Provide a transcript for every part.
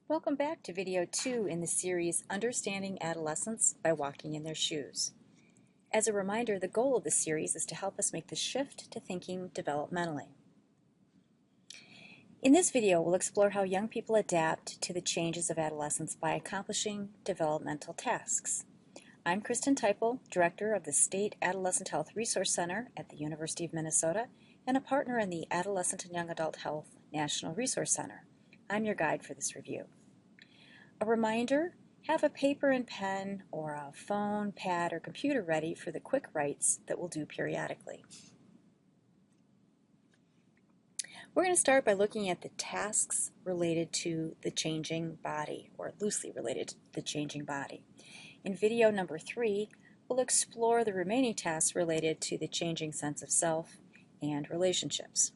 Welcome back to video 2 in the series Understanding Adolescents by Walking in Their Shoes. As a reminder, the goal of this series is to help us make the shift to thinking developmentally. In this video, we'll explore how young people adapt to the changes of adolescence by accomplishing developmental tasks. I'm Kristen Teipel, Director of the State Adolescent Health Resource Center at the University of Minnesota and a partner in the Adolescent and Young Adult Health National Resource Center. I'm your guide for this review. A reminder, have a paper and pen or a phone, pad, or computer ready for the quick writes that we'll do periodically. We're going to start by looking at the tasks related to the changing body, or loosely related to the changing body. In video number 3, we'll explore the remaining tasks related to the changing sense of self and relationships.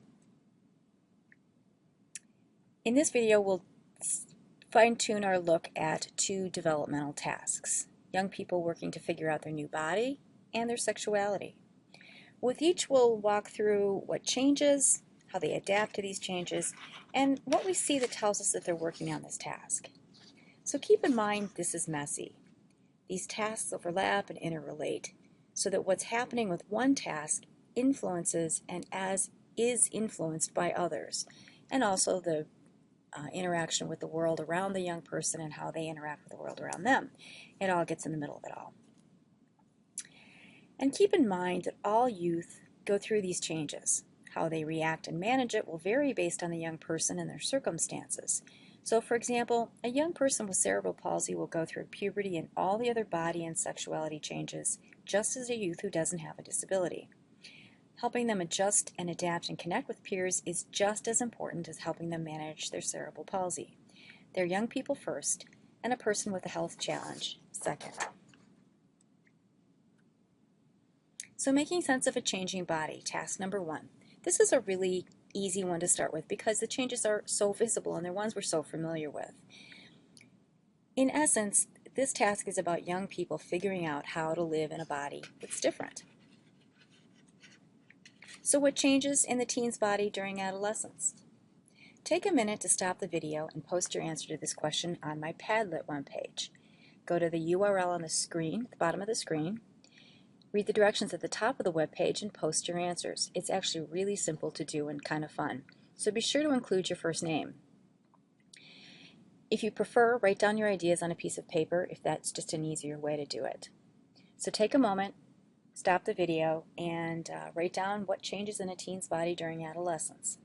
In this video, we'll fine-tune our look at 2 developmental tasks: young people working to figure out their new body and their sexuality. With each, we'll walk through what changes, how they adapt to these changes, and what we see that tells us that they're working on this task. So keep in mind this is messy. These tasks overlap and interrelate, so that what's happening with one task influences and is influenced by others, and also the interaction with the world around the young person and how they interact with the world around them. It all gets in the middle of it all. And keep in mind that all youth go through these changes. How they react and manage it will vary based on the young person and their circumstances. So, for example, a young person with cerebral palsy will go through puberty and all the other body and sexuality changes, just as a youth who doesn't have a disability. Helping them adjust and adapt and connect with peers is just as important as helping them manage their cerebral palsy. They're young people first, and a person with a health challenge second. So making sense of a changing body, task number 1. This is a really easy one to start with because the changes are so visible and they're ones we're so familiar with. In essence, this task is about young people figuring out how to live in a body that's different. So what changes in the teen's body during adolescence? Take a minute to stop the video and post your answer to this question on my Padlet webpage. Go to the URL on the screen, at the bottom of the screen, read the directions at the top of the webpage, and post your answers. It's actually really simple to do and kind of fun. So be sure to include your first name. If you prefer, write down your ideas on a piece of paper if that's just an easier way to do it. So take a moment, stop the video, and write down what changes in a teen's body during adolescence.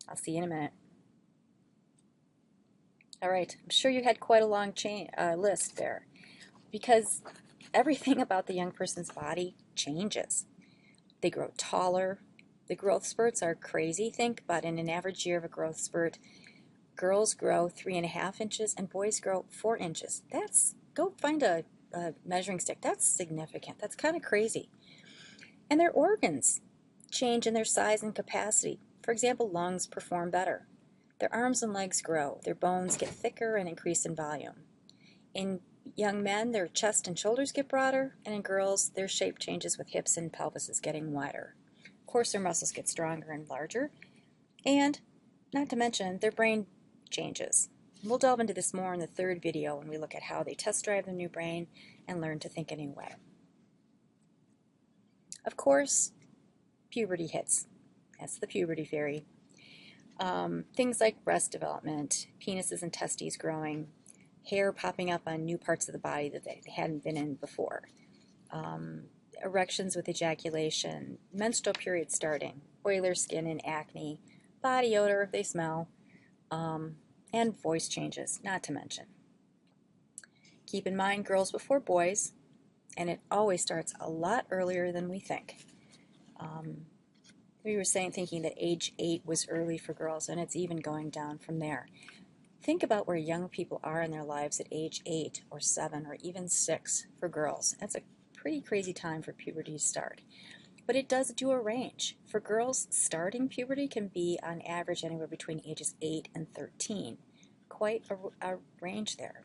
I'll see you in a minute. All right, I'm sure you had quite a long list there, because everything about the young person's body changes. They grow taller. The growth spurts are crazy. Think about in an average year of a growth spurt, girls grow 3.5 inches and boys grow 4 inches. Go find a measuring stick. That's significant. That's kind of crazy. And their organs change in their size and capacity. For example, lungs perform better. Their arms and legs grow. Their bones get thicker and increase in volume. In young men, their chest and shoulders get broader, and in girls, their shape changes with hips and pelvises getting wider. Of course, their muscles get stronger and larger, and not to mention, their brain changes. We'll delve into this more in the 3rd video when we look at how they test drive the new brain and learn to think a new way. Of course, puberty hits. That's the puberty fairy. Things like breast development, penises and testes growing, hair popping up on new parts of the body that they hadn't been in before, erections with ejaculation, menstrual periods starting, oiler skin and acne, body odor if they smell, and voice changes, not to mention. Keep in mind girls before boys, and it always starts a lot earlier than we think. We were thinking that age 8 was early for girls, and it's even going down from there. Think about where young people are in their lives at age 8 or 7 or even 6 for girls. That's a pretty crazy time for puberty to start. But it does do a range. For girls, starting puberty can be on average anywhere between ages 8 and 13. Quite a range there.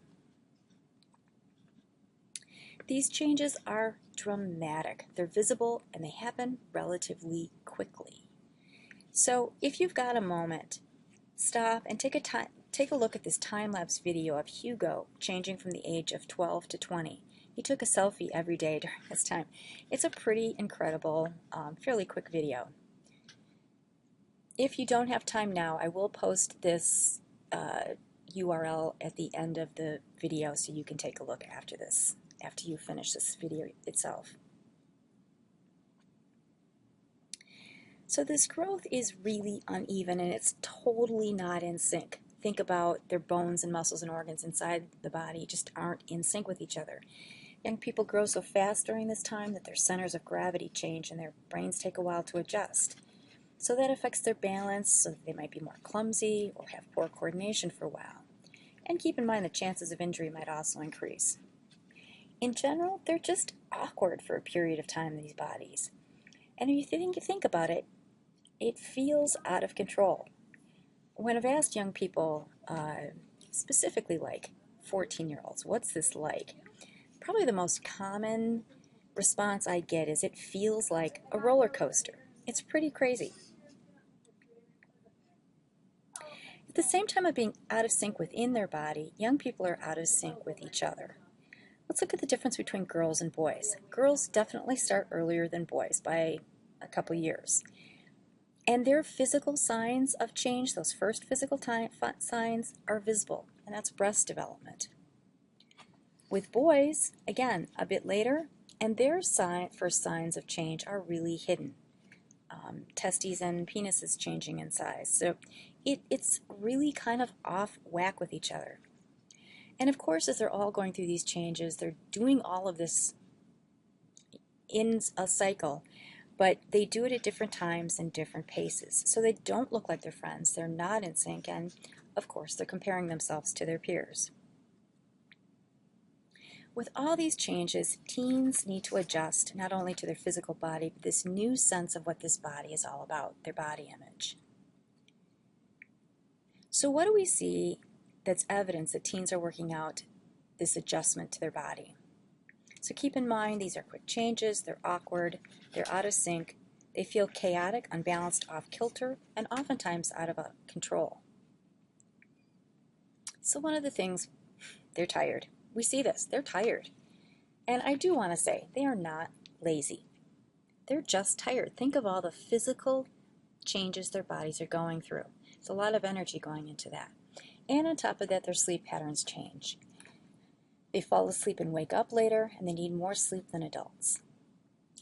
These changes are dramatic. They're visible and they happen relatively quickly. So if you've got a moment, stop and take Take a look at this time-lapse video of Hugo changing from the age of 12 to 20. He took a selfie every day during this time. It's a pretty incredible, fairly quick video. If you don't have time now, I will post this URL at the end of the video so you can take a look after this, after you finish this video itself. So this growth is really uneven and it's totally not in sync. Think about their bones and muscles and organs inside the body just aren't in sync with each other. Young people grow so fast during this time that their centers of gravity change and their brains take a while to adjust. So that affects their balance, so that they might be more clumsy or have poor coordination for a while. And keep in mind the chances of injury might also increase. In general, they're just awkward for a period of time in these bodies. And if you think about it, it feels out of control. When I've asked young people, specifically like 14-year-olds, what's this like? Probably the most common response I get is it feels like a roller coaster. It's pretty crazy. At the same time of being out of sync within their body, young people are out of sync with each other. Let's look at the difference between girls and boys. Girls definitely start earlier than boys by a couple years. And their physical signs of change, those first physical signs, are visible, and that's breast development. With boys, again, a bit later, and their first signs of change are really hidden. Testes and penises changing in size. So it's really kind of off whack with each other. And of course, as they're all going through these changes, they're doing all of this in a cycle, but they do it at different times and different paces. So they don't look like their friends, they're not in sync, and of course, they're comparing themselves to their peers. With all these changes, teens need to adjust not only to their physical body, but this new sense of what this body is all about, their body image. So what do we see that's evidence that teens are working out this adjustment to their body? So keep in mind, these are quick changes, they're awkward, they're out of sync, they feel chaotic, unbalanced, off kilter, and oftentimes out of control. So one of the things, they're tired. We see this, they're tired. And I do want to say, they are not lazy. They're just tired. Think of all the physical changes their bodies are going through. There's a lot of energy going into that. And on top of that, their sleep patterns change. They fall asleep and wake up later, and they need more sleep than adults.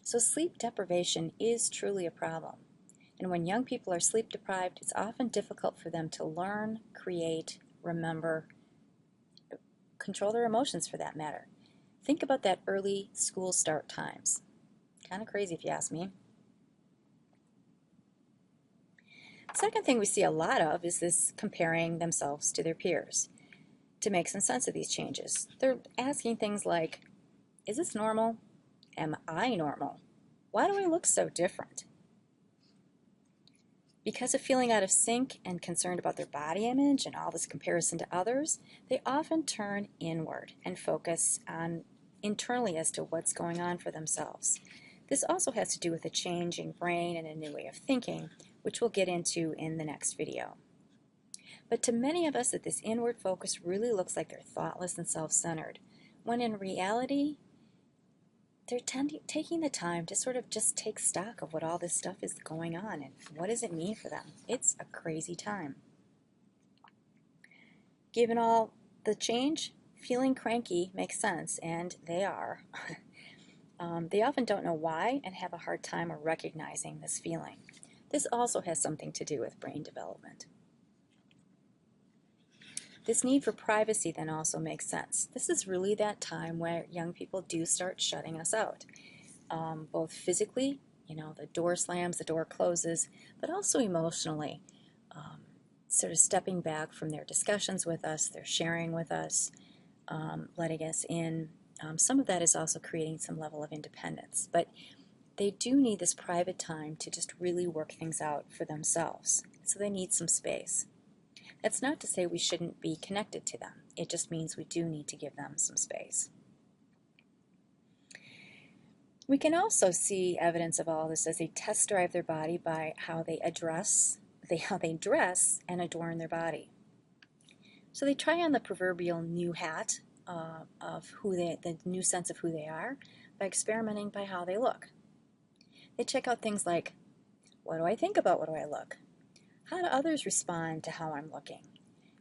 So sleep deprivation is truly a problem. And when young people are sleep deprived, it's often difficult for them to learn, create, remember, control their emotions for that matter. Think about that early school start times. Kind of crazy if you ask me. Second thing we see a lot of is this comparing themselves to their peers to make some sense of these changes. They're asking things like, is this normal? Am I normal? Why do I look so different? Because of feeling out of sync and concerned about their body image and all this comparison to others, they often turn inward and focus on internally as to what's going on for themselves. This also has to do with a changing brain and a new way of thinking, which we'll get into in the next video. But to many of us, that this inward focus really looks like they're thoughtless and self-centered, when in reality, they're taking the time to sort of just take stock of what all this stuff is going on and what does it mean for them. It's a crazy time. Given all the change, feeling cranky makes sense, and they are. They often don't know why and have a hard time recognizing this feeling. This also has something to do with brain development. This need for privacy then also makes sense. This is really that time where young people do start shutting us out, both physically, the door slams, the door closes, but also emotionally, sort of stepping back from their discussions with us, their sharing with us, letting us in. Some of that is also creating some level of independence, but they do need this private time to just really work things out for themselves, so they need some space. That's not to say we shouldn't be connected to them. It just means we do need to give them some space. We can also see evidence of all this as they test drive their body by how they dress and adorn their body. So they try on the proverbial new hat of the new sense of who they are by experimenting by how they look. They check out things like, what do I think about what do I look? How do others respond to how I'm looking?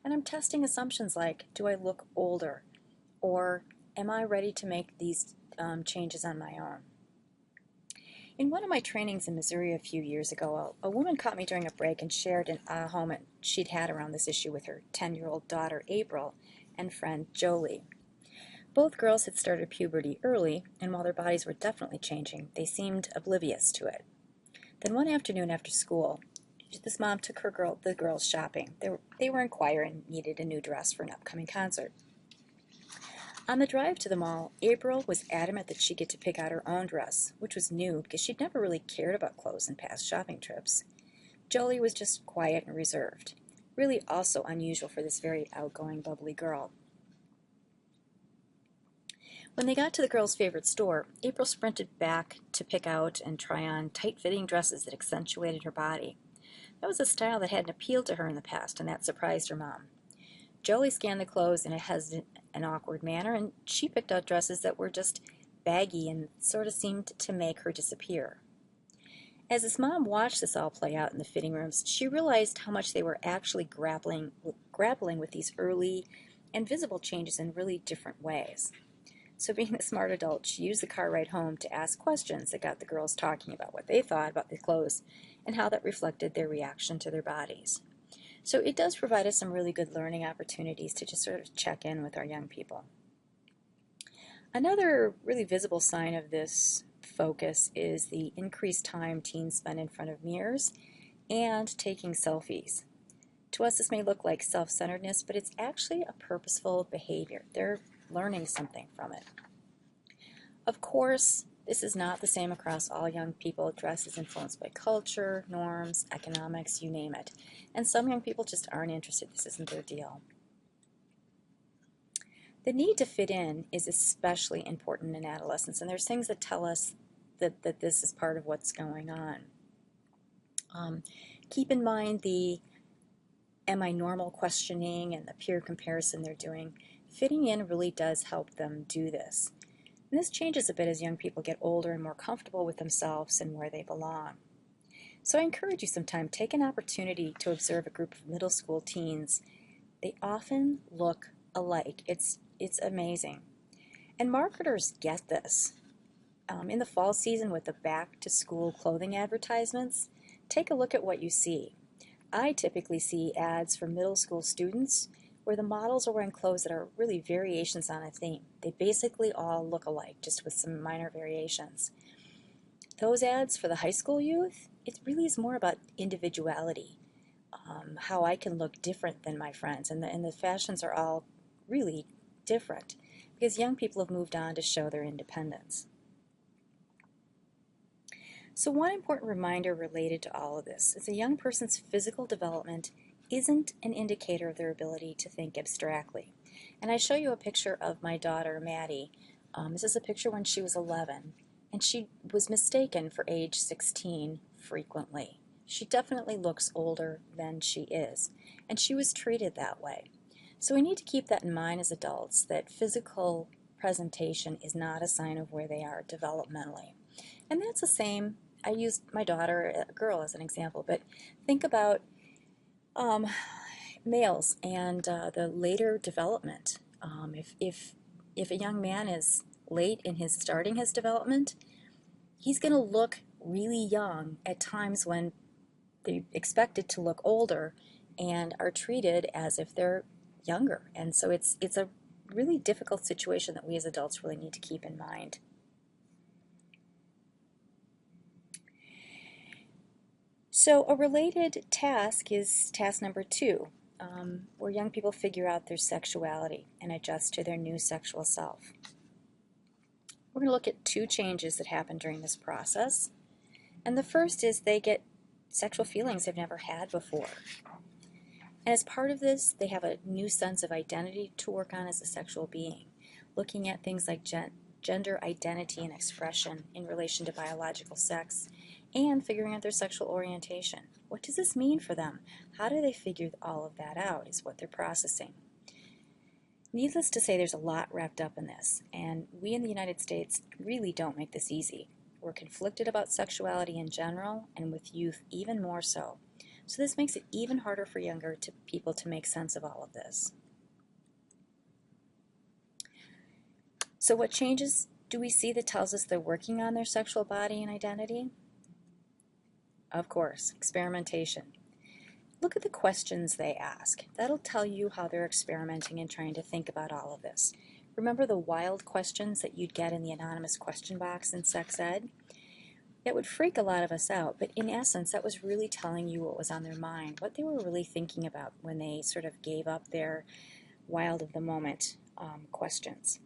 And I'm testing assumptions like, do I look older? Or am I ready to make these changes on my own? In one of my trainings in Missouri a few years ago, a woman caught me during a break and shared an aha moment she'd had around this issue with her 10-year-old daughter, April, and friend, Jolie. Both girls had started puberty early, and while their bodies were definitely changing, they seemed oblivious to it. Then one afternoon after school, this mom took the girls shopping. They were in choir and needed a new dress for an upcoming concert. On the drive to the mall, April was adamant that she get to pick out her own dress, which was new because she'd never really cared about clothes in past shopping trips. Jolie was just quiet and reserved, really also unusual for this very outgoing, bubbly girl. When they got to the girls' favorite store, April sprinted back to pick out and try on tight-fitting dresses that accentuated her body. That was a style that hadn't appealed to her in the past, and that surprised her mom. Jolie scanned the clothes in a hesitant and awkward manner, and she picked out dresses that were just baggy and sort of seemed to make her disappear. As his mom watched this all play out in the fitting rooms, she realized how much they were actually grappling with these early and visible changes in really different ways. So being the smart adult, she used the car ride home to ask questions that got the girls talking about what they thought about the clothes and how that reflected their reaction to their bodies. So it does provide us some really good learning opportunities to just sort of check in with our young people. Another really visible sign of this focus is the increased time teens spend in front of mirrors and taking selfies. To us, this may look like self-centeredness, but it's actually a purposeful behavior. They're learning something from it. Of course, this is not the same across all young people. Dress is influenced by culture, norms, economics, you name it. And some young people just aren't interested. This isn't their deal. The need to fit in is especially important in adolescence, and there's things that tell us that this is part of what's going on. Keep in mind the am I normal questioning and the peer comparison they're doing. Fitting in really does help them do this. And this changes a bit as young people get older and more comfortable with themselves and where they belong. So I encourage you sometime, take an opportunity to observe a group of middle school teens. They often look alike. It's amazing. And marketers get this. In the fall season with the back-to-school clothing advertisements, take a look at what you see. I typically see ads for middle school students where the models are wearing clothes that are really variations on a theme. They basically all look alike, just with some minor variations. Those ads for the high school youth, it really is more about individuality, how I can look different than my friends, and the fashions are all really different because young people have moved on to show their independence. So one important reminder related to all of this is a young person's physical development isn't an indicator of their ability to think abstractly. And I show you a picture of my daughter, Maddie. This is a picture when she was 11, and she was mistaken for age 16 frequently. She definitely looks older than she is, and she was treated that way. So we need to keep that in mind as adults, that physical presentation is not a sign of where they are developmentally. And that's the same. I used my daughter, a girl, as an example, but think about males and the later development. If a young man is late in starting his development, he's going to look really young at times when they're expected to look older and are treated as if they're younger. And so it's a really difficult situation that we as adults really need to keep in mind. So a related task is task number 2, where young people figure out their sexuality and adjust to their new sexual self. We're going to look at 2 changes that happen during this process. And the first is they get sexual feelings they've never had before. And as part of this, they have a new sense of identity to work on as a sexual being, looking at things like gender identity and expression in relation to biological sex, and figuring out their sexual orientation. What does this mean for them? How do they figure all of that out is what they're processing. Needless to say, there's a lot wrapped up in this, and we in the United States really don't make this easy. We're conflicted about sexuality in general, and with youth even more so. So this makes it even harder for younger people to make sense of all of this. So what changes do we see that tells us they're working on their sexual body and identity? Of course, experimentation. Look at the questions they ask. That'll tell you how they're experimenting and trying to think about all of this. Remember the wild questions that you'd get in the anonymous question box in sex ed? That would freak a lot of us out, but in essence, that was really telling you what was on their mind, what they were really thinking about when they sort of gave up their wild of the moment questions.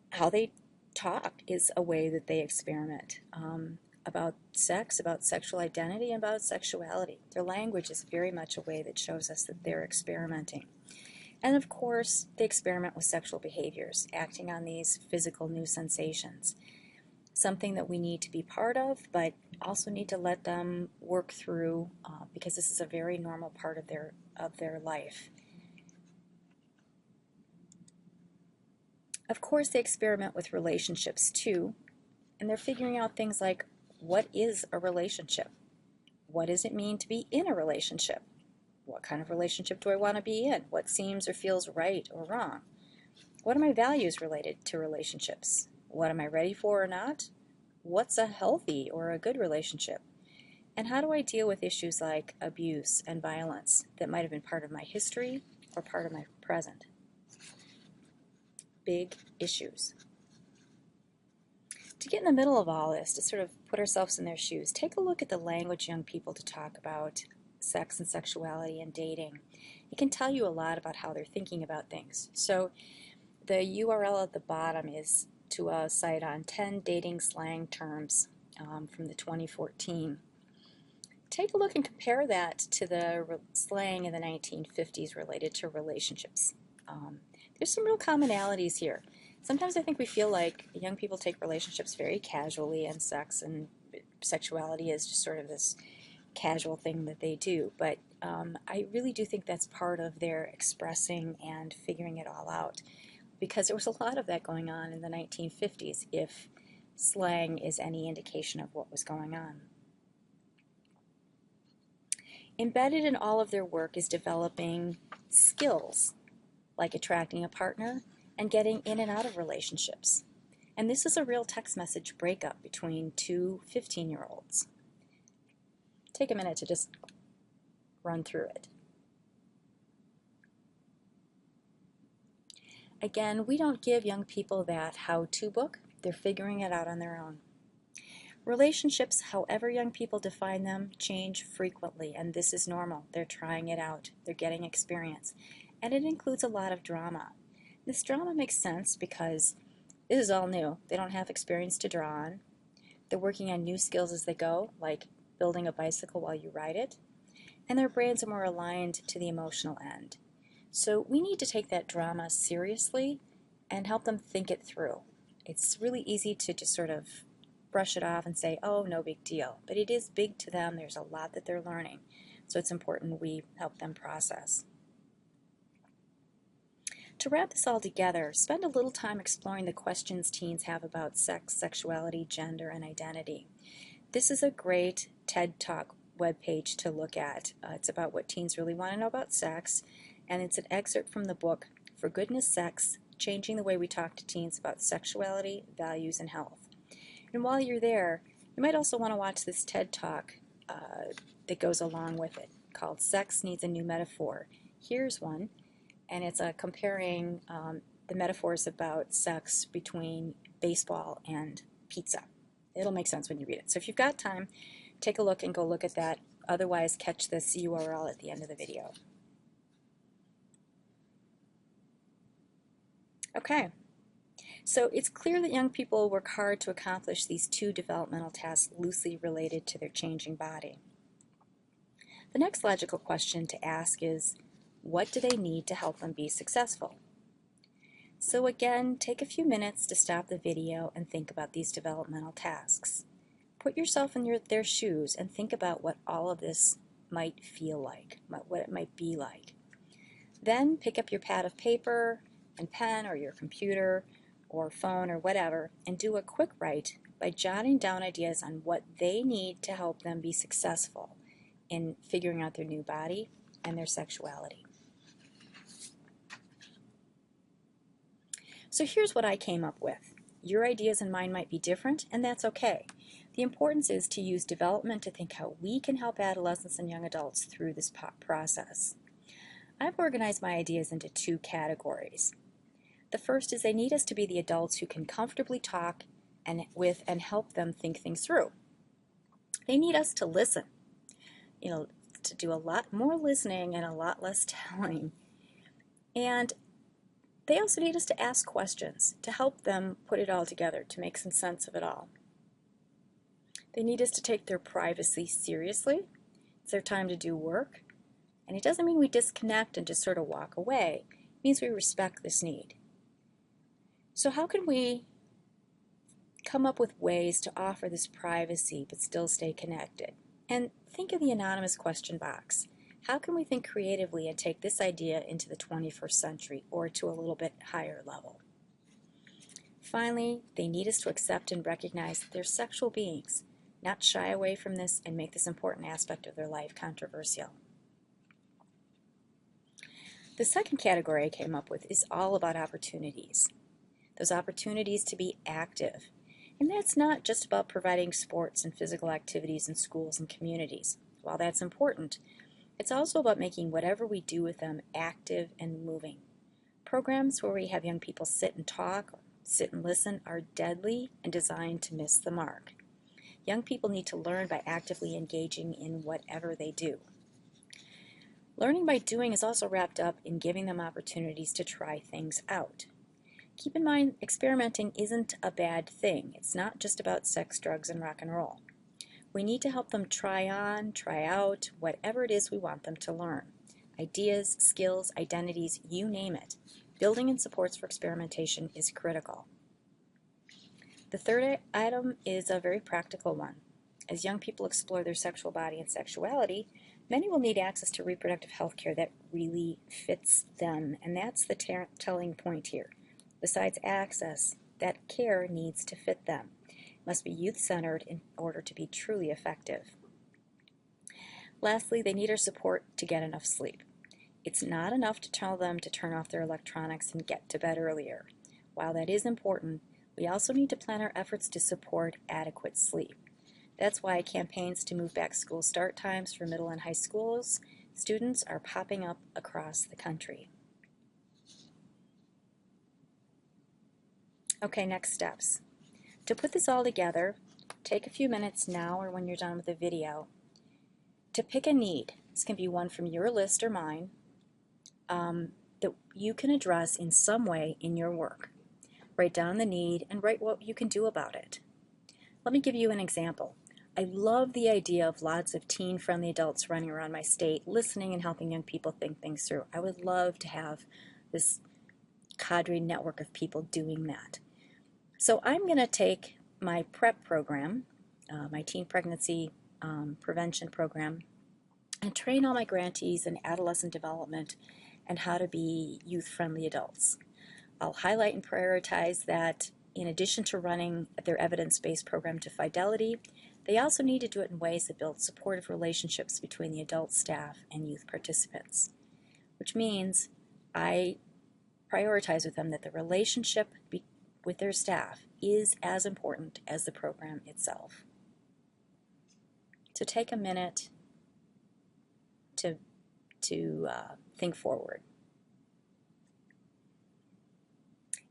How they talk is a way that they experiment about sex, about sexual identity, and about sexuality. Their language is very much a way that shows us that they're experimenting. And of course, they experiment with sexual behaviors, acting on these physical new sensations. Something that we need to be part of, but also need to let them work through because this is a very normal part of their life. Of course, they experiment with relationships too, and they're figuring out things like, what is a relationship? What does it mean to be in a relationship? What kind of relationship do I want to be in? What seems or feels right or wrong? What are my values related to relationships? What am I ready for or not? What's a healthy or a good relationship? And how do I deal with issues like abuse and violence that might have been part of my history or part of my present? Big issues. To get in the middle of all this, to sort of put ourselves in their shoes, take a look at the language young people to talk about sex and sexuality and dating. It can tell you a lot about how they're thinking about things. So the URL at the bottom is to a site on 10 dating slang terms from the 2014. Take a look and compare that to the slang in the 1950s related to relationships. There's some real commonalities here. Sometimes I think we feel like young people take relationships very casually, and sex and sexuality is just sort of this casual thing that they do. But I really do think that's part of their expressing and figuring it all out, because there was a lot of that going on in the 1950s, if slang is any indication of what was going on. Embedded in all of their work is developing skills, like attracting a partner and getting in and out of relationships. And this is a real text message breakup between two 15-year-olds. Take a minute to just run through it. Again, we don't give young people that how-to book. They're figuring it out on their own. Relationships, however young people define them, change frequently, and this is normal. They're trying it out. They're getting experience. And it includes a lot of drama. This drama makes sense because this is all new. They don't have experience to draw on. They're working on new skills as they go, like building a bicycle while you ride it. And their brains are more aligned to the emotional end. So we need to take that drama seriously and help them think it through. It's really easy to just sort of brush it off and say, oh, no big deal. But it is big to them. There's a lot that they're learning. So it's important we help them process. To wrap this all together, spend a little time exploring the questions teens have about sex, sexuality, gender, and identity. This is a great TED Talk webpage to look at. It's about what teens really want to know about sex, and it's an excerpt from the book, For Goodness Sex, Changing the Way We Talk to Teens About Sexuality, Values, and Health. And while you're there, you might also want to watch this TED Talk that goes along with it, called Sex Needs a New Metaphor. Here's one. And it's comparing the metaphors about sex between baseball and pizza. It'll make sense when you read it. So if you've got time, take a look and go look at that. Otherwise, catch this URL at the end of the video. Okay, so it's clear that young people work hard to accomplish these two developmental tasks loosely related to their changing body. The next logical question to ask is, what do they need to help them be successful? So again, take a few minutes to stop the video and think about these developmental tasks. Put yourself in their shoes and think about what all of this might feel like, what it might be like. Then pick up your pad of paper and pen or your computer or phone or whatever and do a quick write by jotting down ideas on what they need to help them be successful in figuring out their new body and their sexuality. So here's what I came up with. Your ideas and mine might be different, and that's okay. The importance is to use development to think how we can help adolescents and young adults through this process. I've organized my ideas into 2 categories. The first is they need us to be the adults who can comfortably talk with and help them think things through. They need us to listen, to do a lot more listening and a lot less telling. And they also need us to ask questions to help them put it all together, to make some sense of it all. They need us to take their privacy seriously. It's their time to do work. And it doesn't mean we disconnect and just sort of walk away. It means we respect this need. So how can we come up with ways to offer this privacy but still stay connected? And think of the anonymous question box. How can we think creatively and take this idea into the 21st century or to a little bit higher level? Finally, they need us to accept and recognize that they're sexual beings, not shy away from this and make this important aspect of their life controversial. The second category I came up with is all about opportunities. Those opportunities to be active. And that's not just about providing sports and physical activities in schools and communities. While that's important, it's also about making whatever we do with them active and moving. Programs where we have young people sit and talk, or sit and listen, are deadly and designed to miss the mark. Young people need to learn by actively engaging in whatever they do. Learning by doing is also wrapped up in giving them opportunities to try things out. Keep in mind, experimenting isn't a bad thing. It's not just about sex, drugs, and rock and roll. We need to help them try on, try out, whatever it is we want them to learn. Ideas, skills, identities, you name it. Building in supports for experimentation is critical. The third item is a very practical one. As young people explore their sexual body and sexuality, many will need access to reproductive health care that really fits them, and that's the telling point here. Besides access, that care needs to fit them. It must be youth-centered in order to be truly effective. Lastly, they need our support to get enough sleep. It's not enough to tell them to turn off their electronics and get to bed earlier. While that is important, we also need to plan our efforts to support adequate sleep. That's why campaigns to move back school start times for middle and high schools students are popping up across the country. Okay, next steps. To put this all together, take a few minutes now or when you're done with the video to pick a need. This can be one from your list or mine that you can address in some way in your work. Write down the need and write what you can do about it. Let me give you an example. I love the idea of lots of teen-friendly adults running around my state, listening and helping young people think things through. I would love to have this cadre network of people doing that. So I'm going to take my PrEP program, my teen pregnancy prevention program, and train all my grantees in adolescent development and how to be youth-friendly adults. I'll highlight and prioritize that in addition to running their evidence-based program to fidelity, they also need to do it in ways that build supportive relationships between the adult staff and youth participants, which means I prioritize with them that the relationship with their staff is as important as the program itself. So take a minute to think forward.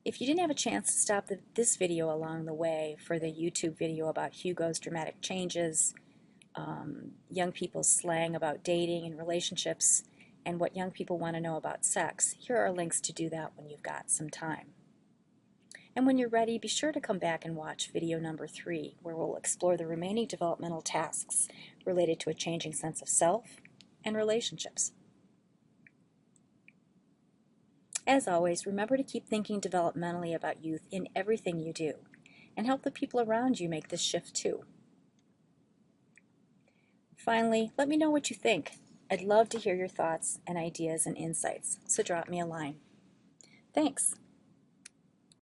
If you didn't have a chance to stop this video along the way for the YouTube video about Hugo's dramatic changes, young people's slang about dating and relationships, and what young people want to know about sex, here are links to do that when you've got some time. And when you're ready, be sure to come back and watch video number 3, where we'll explore the remaining developmental tasks related to a changing sense of self and relationships. As always, remember to keep thinking developmentally about youth in everything you do, and help the people around you make this shift too. Finally, let me know what you think. I'd love to hear your thoughts and ideas and insights, so drop me a line. Thanks.